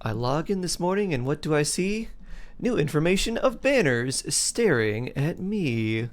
I log in this morning and what do I see? New information of banners staring at me.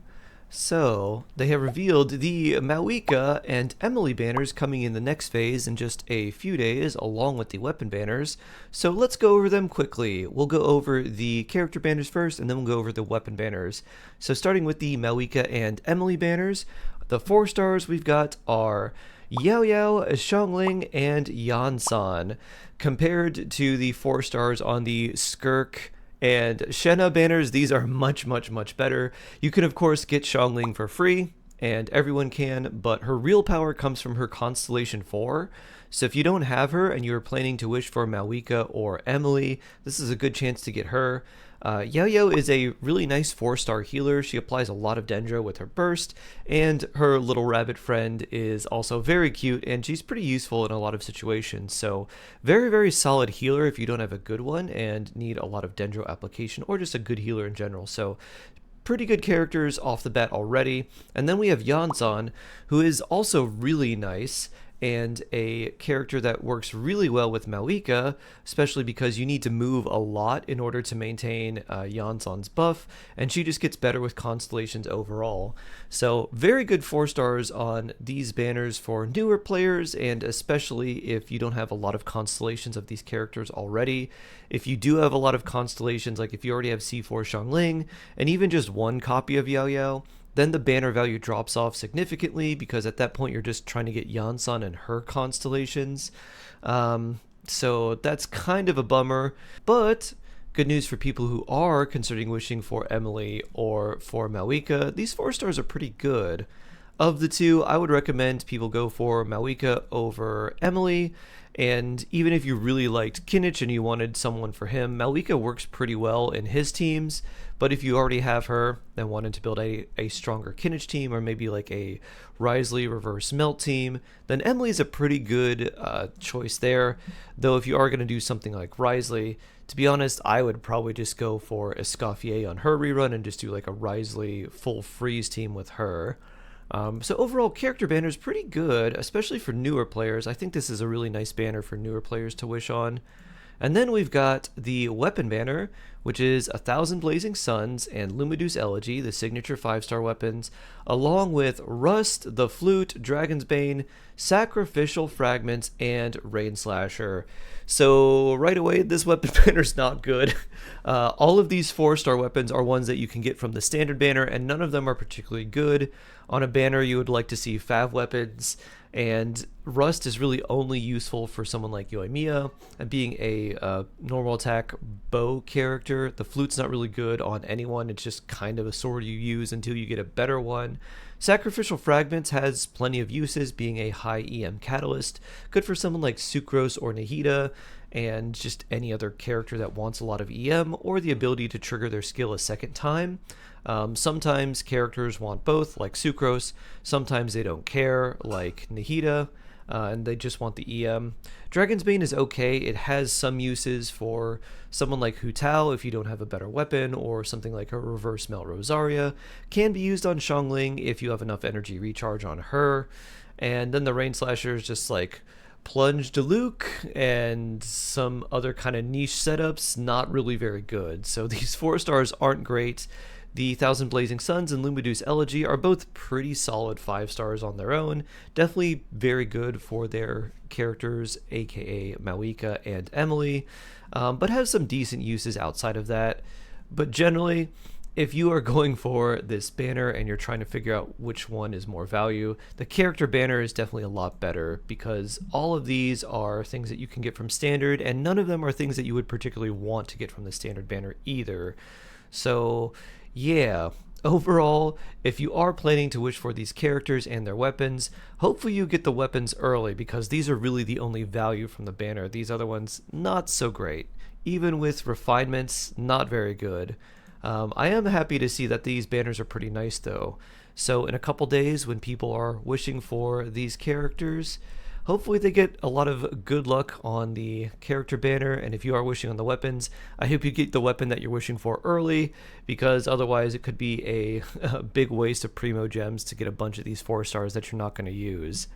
So, they have revealed the Mavuika and Emilie banners coming in the next phase in just a few days, along with the weapon banners. So, let's go over them quickly. We'll go over the character banners first, and then we'll go over the weapon banners. So, starting with the Mavuika and Emilie banners, the 4 stars we've got are Yao Yao, Xiangling, and Yansan. Compared to the 4 stars on the Skirk and Shenna banners, these are much better. You can, of course, get Xiangling for free, and everyone can, but her real power comes from her Constellation 4. So if you don't have her and you're planning to wish for Mavuika or Emilie, this is a good chance to get her. Yao Yao is a really nice 4-star healer. She applies a lot of Dendro with her burst, and her little rabbit friend is also very cute, and she's pretty useful in a lot of situations. So very solid healer if you don't have a good one and need a lot of Dendro application, or just a good healer in general. So pretty good characters off the bat already. And then we have Yansan, who is also really nice and a character that works really well with Mavuika, especially because you need to move a lot in order to maintain Yansan's buff, and she just gets better with constellations overall. So very good 4 stars on these banners for newer players, and especially if you don't have a lot of constellations of these characters already. If you do have a lot of constellations, like if you already have C4 Xiangling, and even just one copy of Yao Yao, then the banner value drops off significantly, because at that point you're just trying to get Yansan and her constellations. So that's kind of a bummer, but good news for people who are considering wishing for Emilie or for Mavuika. These 4 stars are pretty good. Of the two, I would recommend people go for Mavuika over Emilie. And even if you really liked Kinich and you wanted someone for him, Mavuika works pretty well in his teams. But if you already have her and wanted to build a stronger Kinich team, or maybe like a Wriothesley reverse melt team, then Emilie's a pretty good choice there. Though if you are going to do something like Wriothesley, to be honest, I would probably just go for Escoffier on her rerun and just do like a Wriothesley full freeze team with her. So overall, character banner is pretty good, especially for newer players. I think this is a really nice banner for newer players to wish on. And then we've got the weapon banner, which is 1,000 Blazing Suns and Lumidu's Elegy, the signature 5-star weapons, along with Rust, the Flute, Dragon's Bane, Sacrificial Fragments, and Rain Slasher. So right away, this weapon banner is not good. All of these 4-star weapons are ones that you can get from the standard banner, and none of them are particularly good. On a banner, you would like to see Fav weapons, and Rust is really only useful for someone like Emilie, and being a normal attack bow character. The Flute's not really good on anyone. It's just kind of a sword you use until you get a better one. Sacrificial Fragments has plenty of uses, being a high EM catalyst, good for someone like Sucrose or Nahida, and just any other character that wants a lot of EM or the ability to trigger their skill a second time. Sometimes characters want both, like Sucrose. Sometimes they don't care, like Nahida, and they just want the EM. Dragon's Bane is okay. It has some uses for someone like Hu Tao if you don't have a better weapon, or something like a Reverse Melt Rosaria. Can be used on Xiangling if you have enough energy recharge on her. And then the Rain Slasher is just like Plunge Diluc and some other kind of niche setups, not really very good. So these 4 stars aren't great. The 1,000 Blazing Suns and Lumidu's Elegy are both pretty solid 5 stars on their own. Definitely very good for their characters, aka Mavuika and Emilie, but have some decent uses outside of that. But generally, if you are going for this banner and you're trying to figure out which one is more value, the character banner is definitely a lot better, because all of these are things that you can get from standard, and none of them are things that you would particularly want to get from the standard banner either. So yeah, overall, if you are planning to wish for these characters and their weapons, hopefully you get the weapons early, because these are really the only value from the banner. These other ones, not so great. Even with refinements, not very good. I am happy to see that these banners are pretty nice though. So in a couple days, when people are wishing for these characters, hopefully they get a lot of good luck on the character banner, and if you are wishing on the weapons, I hope you get the weapon that you're wishing for early, because otherwise it could be a big waste of primo gems to get a bunch of these 4 stars that you're not going to use.